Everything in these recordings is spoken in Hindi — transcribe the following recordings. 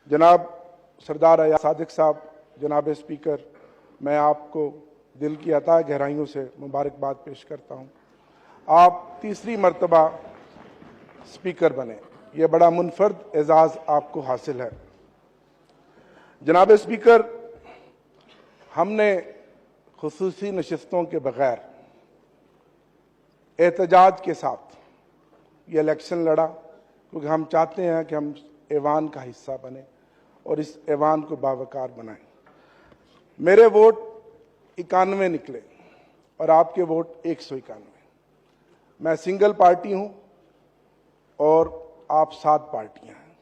जनाब सरदार अयाज सादिक साहब, जनाब स्पीकर, मैं आपको दिल की अता गहराइयों से मुबारकबाद पेश करता हूँ। आप तीसरी मर्तबा स्पीकर बने, यह बड़ा मुनफरद एजाज़ आपको हासिल है। जनाब स्पीकर, हमने खुसूसी नशिस्तों के बगैर एहतजाज के साथ ये इलेक्शन लड़ा, क्योंकि हम चाहते हैं कि हम ऐवान का हिस्सा बने और इस ऐवान को बावकार बनाएं। मेरे वोट 91 निकले और आपके वोट 191। मैं सिंगल पार्टी हूं और आप 7 पार्टियां हैं।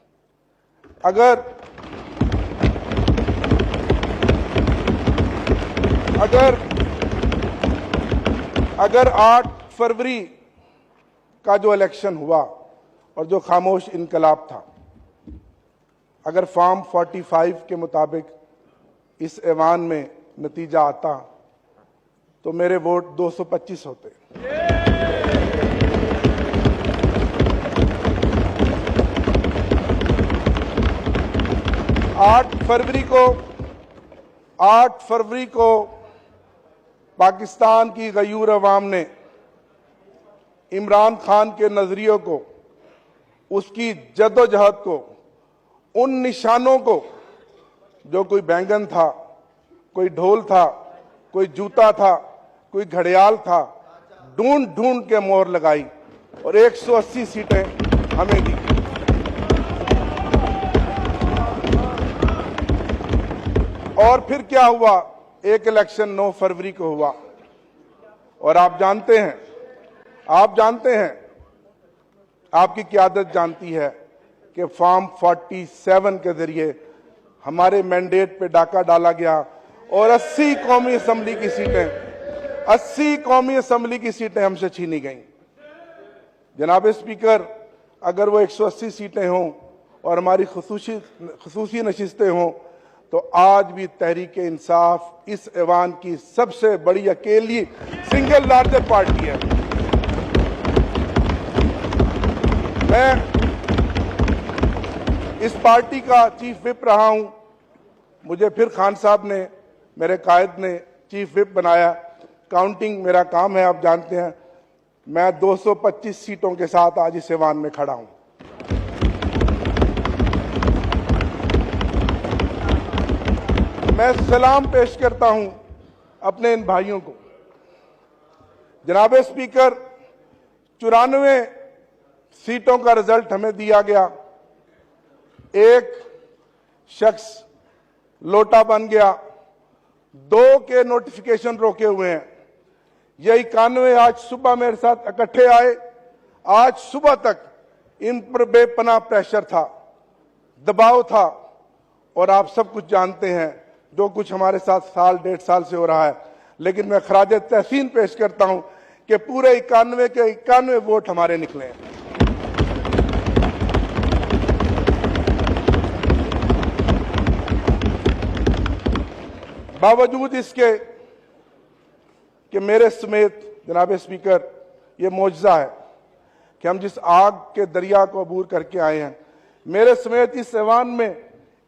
अगर 8 फरवरी का जो इलेक्शन हुआ और जो खामोश इनकलाब था, अगर फॉर्म 45 के मुताबिक इस ऐवान में नतीजा आता तो मेरे वोट 225 होते। आठ फरवरी को पाकिस्तान की गयूर अवाम ने इमरान खान के नजरियों को, उसकी जद्दोजहद को, उन निशानों को, जो कोई बैंगन था, कोई ढोल था, कोई जूता था, कोई घड़ियाल था, ढूंढ ढूंढ के मोहर लगाई और 180 सीटें हमें दी। और फिर क्या हुआ? एक इलेक्शन 9 फरवरी को हुआ और आप जानते हैं, आपकी क़यादत जानती है कि फॉर्म 47 के जरिए हमारे मैंडेट पे डाका डाला गया और 80 कौमी असम्बली की सीटें हमसे छीनी गईं। जनाब स्पीकर, अगर वो 180 सीटें हों और हमारी खुसूसी नशिस्तें हों तो आज भी तहरीक इंसाफ इस ऐवान की सबसे बड़ी अकेली सिंगल लार्जेस्ट पार्टी है। मैं इस पार्टी का चीफ विप रहा हूं। मुझे फिर खान साहब ने, मेरे कायद ने चीफ विप बनाया। काउंटिंग मेरा काम है, आप जानते हैं। मैं 225 सीटों के साथ आज इस ऐवान में खड़ा हूं। मैं सलाम पेश करता हूं अपने इन भाइयों को। जनाब स्पीकर, 94 सीटों का रिजल्ट हमें दिया गया। एक शख्स लोटा बन गया, 2 के नोटिफिकेशन रोके हुए हैं। ये 91 आज सुबह मेरे साथ इकट्ठे आए। आज सुबह तक इन पर बेपनाह प्रेशर था, दबाव था और आप सब कुछ जानते हैं जो कुछ हमारे साथ साल 1.5 साल से हो रहा है। लेकिन मैं खराज तहसीन पेश करता हूं कि पूरे 91 के 91 वोट हमारे निकले हैं। बावजूद इसके कि मेरे समेत, जनाब स्पीकर, ये मौजज़ा है कि हम जिस आग के दरिया को अबूर करके आए हैं, मेरे समेत इस ऐवान में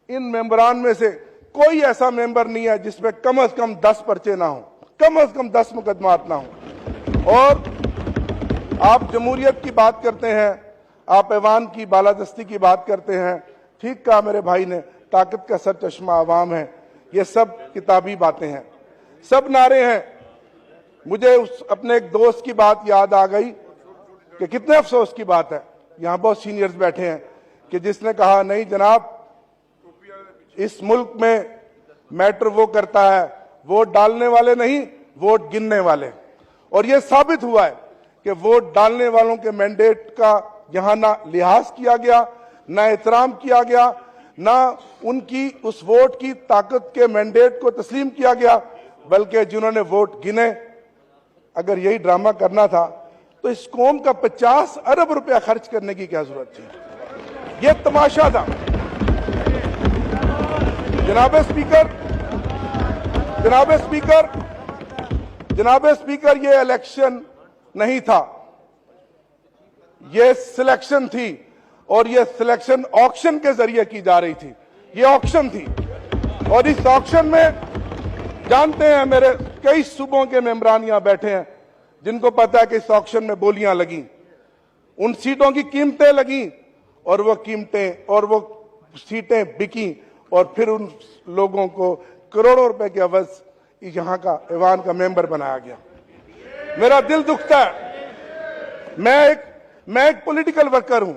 इन मेंबरान में से कोई ऐसा मेंबर नहीं है जिसमें कम से कम 10 पर्चे ना हो, कम से कम 10 मुकदमात ना हो। और आप जमहूरियत की बात करते हैं, आप ऐवान की बालादस्ती की बात करते हैं। ठीक कहा मेरे भाई ने, ताकत का सर चश्मा अवाम है। ये सब किताबी बातें हैं, सब नारे हैं। मुझे अपने एक दोस्त की बात याद आ गई कि कितने अफसोस की बात है, यहां बहुत सीनियर्स बैठे हैं, कि जिसने कहा, नहीं जनाब, इस मुल्क में मैटर वो करता है, वोट डालने वाले नहीं, वोट गिनने वाले। और यह साबित हुआ है कि वोट डालने वालों के मैंडेट का यहां ना लिहाज किया गया, ना एहतराम किया गया, ना उनकी उस वोट की ताकत के मैंडेट को तस्लीम किया गया, बल्कि जिन्होंने वोट गिने, अगर यही ड्रामा करना था तो इस कौम का 50 अरब रुपया खर्च करने की क्या जरूरत थी? यह तमाशा था। जनाब स्पीकर, ये इलेक्शन नहीं था, ये सिलेक्शन थी और ये सिलेक्शन ऑक्शन के जरिए की जा रही थी। ये ऑक्शन थी और इस ऑक्शन में जानते हैं मेरे कई सूबों के मेंबरान यहां बैठे हैं जिनको पता है कि इस ऑक्शन में बोलियां लगी, उन सीटों की कीमतें लगी और वो कीमतें और वो सीटें बिकी और फिर उन लोगों को करोड़ों रुपए के अवज यहां का ऐवान का मेंबर बनाया गया। मेरा दिल दुखता है। मैं एक पॉलिटिकल वर्कर हूं।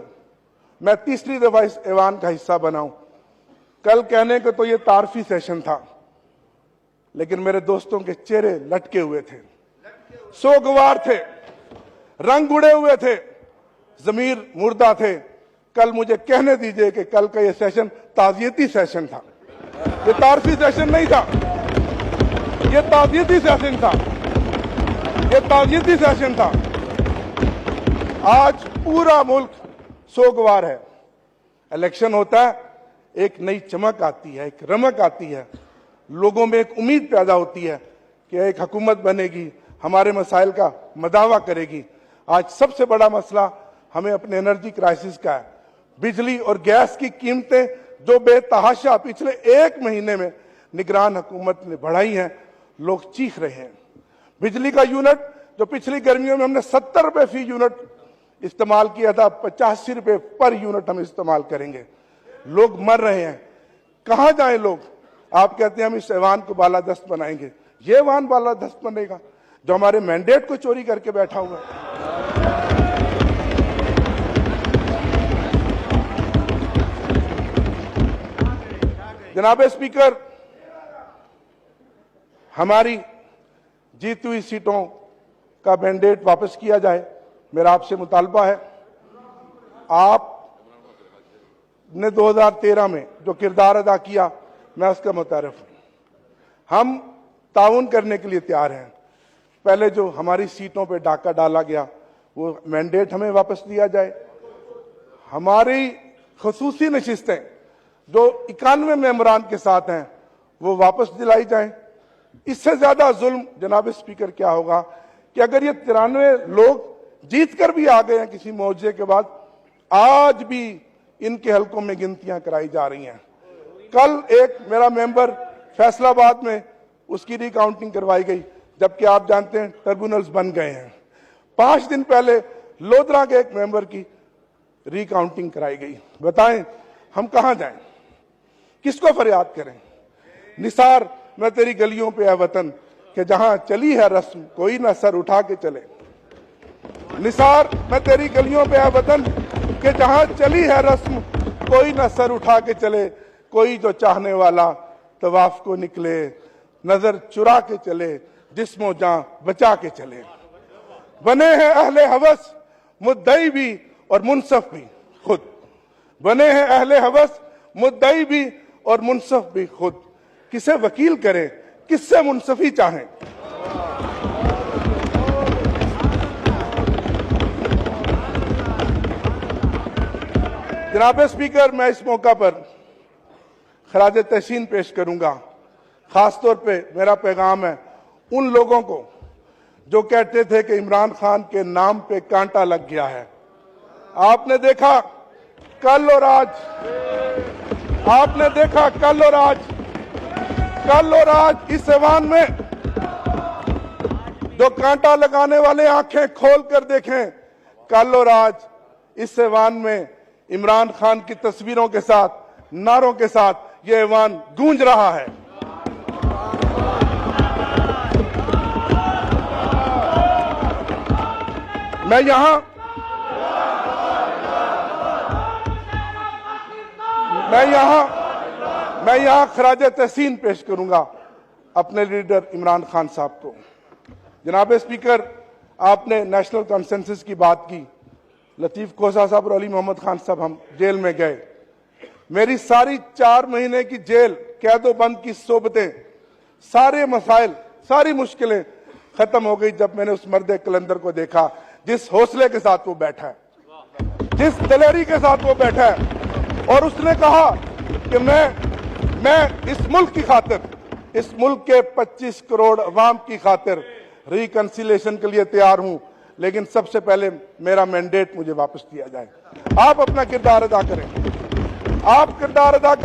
मैं तीसरी दफा इस ऐवान का हिस्सा बना हूं। कल कहने को तो ये तारफी सेशन था, लेकिन मेरे दोस्तों के चेहरे लटके हुए थे, सोगवार थे, रंग उड़े हुए थे, जमीर मुर्दा थे। कल मुझे कहने दीजिए कि कल का ये सेशन ताजियती सेशन था, ये तारफी सेशन नहीं था, ये ताजियती सेशन था, ये ताजियती सेशन था। आज पूरा मुल्क सोगवार है। इलेक्शन होता है, एक नई चमक आती है, एक रमक आती है, लोगों में एक उम्मीद पैदा होती है कि एक हुकूमत बनेगी, हमारे मसाइल का मदावा करेगी। आज सबसे बड़ा मसला हमें अपने एनर्जी क्राइसिस का है। बिजली और गैस की कीमतें जो बेतहाशा पिछले एक महीने में निगरान हुकूमत ने बढ़ाई हैं, लोग चीख रहे हैं। बिजली का यूनिट जो पिछली गर्मियों में हमने 70 रुपए फी यूनिट इस्तेमाल किया था, 85 रुपए पर यूनिट हम इस्तेमाल करेंगे। लोग मर रहे हैं, कहां जाएं लोग? आप कहते हैं हम इस ऐवान को बालादस्त बनाएंगे। ये ऐवान बालादस्त बनेगा जो हमारे मैंडेट को चोरी करके बैठा हुआ है। जनाब स्पीकर, हमारी जीती हुई सीटों का मैंडेट वापस किया जाए, मेरा आपसे मुतालबा है। आपने 2013 में जो किरदार अदा किया, मैं उसका मुतारिफ हूं। हम ताउन करने के लिए तैयार हैं। पहले जो हमारी सीटों पे डाका डाला गया, वो मैंडेट हमें वापस दिया जाए। हमारी खसूसी नशिस्तें जो 91 मेंबरान के साथ हैं, वो वापस दिलाई जाएं। इससे ज्यादा जुल्म जनाब स्पीकर क्या होगा कि अगर ये 93 लोग जीत कर भी आ गए हैं किसी मुआवजे के बाद, आज भी इनके हलकों में गिनतियां कराई जा रही हैं। कल एक मेरा मेंबर फैसलाबाद में उसकी रिकाउंटिंग करवाई गई, जबकि आप जानते हैं ट्रिब्यूनल्स बन गए हैं। 5 दिन पहले लोधरा के एक मेंबर की रिकाउंटिंग कराई गई। बताएं हम कहां जाएं, किसको फरियाद करें? निसार मैं तेरी गलियों पे है वतन कि जहां चली है रस्म कोई ना सर उठा के चले। निसार मैं तेरी गलियों पे है वतन कि जहां चली है रस्म कोई ना सर उठा के चले। कोई जो चाहने वाला तवाफ को निकले, नजर चुरा के चले, जिस्मो जान बचा के चले। बने हैं अहले हवस मुद्दई भी और मुनसफ भी खुद। बने हैं अहले हवस मुद्दई भी और मुनसफ भी खुद। किसे वकील करें, किससे मुनसफी चाहें? जनाब स्पीकर, मैं इस मौका पर खराज तहसीन पेश करूंगा। खासतौर पे मेरा पैगाम है उन लोगों को जो कहते थे कि इमरान खान के नाम पे कांटा लग गया है। आपने देखा कल और आज, आपने देखा कल और आज इस ऐवान में जो कांटा लगाने वाले आंखें खोल कर देखें, कल और आज इस ऐवान में इमरान खान की तस्वीरों के साथ, नारों के साथ ये ऐवान गूंज रहा है। मैं यहां खराज तहसीन पेश करूंगा अपने लीडर इमरान खान साहब को। जनाब स्पीकर, आपने नेशनल कंसेंसस की बात की। लतीफ खोसा साहब और अली मोहम्मद खान साहब हम जेल में गए। मेरी सारी 4 महीने की जेल कैदोबंद की सोबतें, सारे मसाइल, सारी मुश्किलें खत्म हो गई जब मैंने उस मर्द कलंदर को देखा, जिस हौसले के साथ वो बैठा है, जिस दिलेरी के साथ वो बैठा है। और उसने कहा कि मैं इस मुल्क की खातिर, इस मुल्क के 25 करोड़ अवाम की खातिर रिकंसिलेशन के लिए तैयार हूं, लेकिन सबसे पहले मेरा मैंडेट मुझे वापस दिया जाए। आप अपना किरदार अदा करें, आप किरदार अदा करें।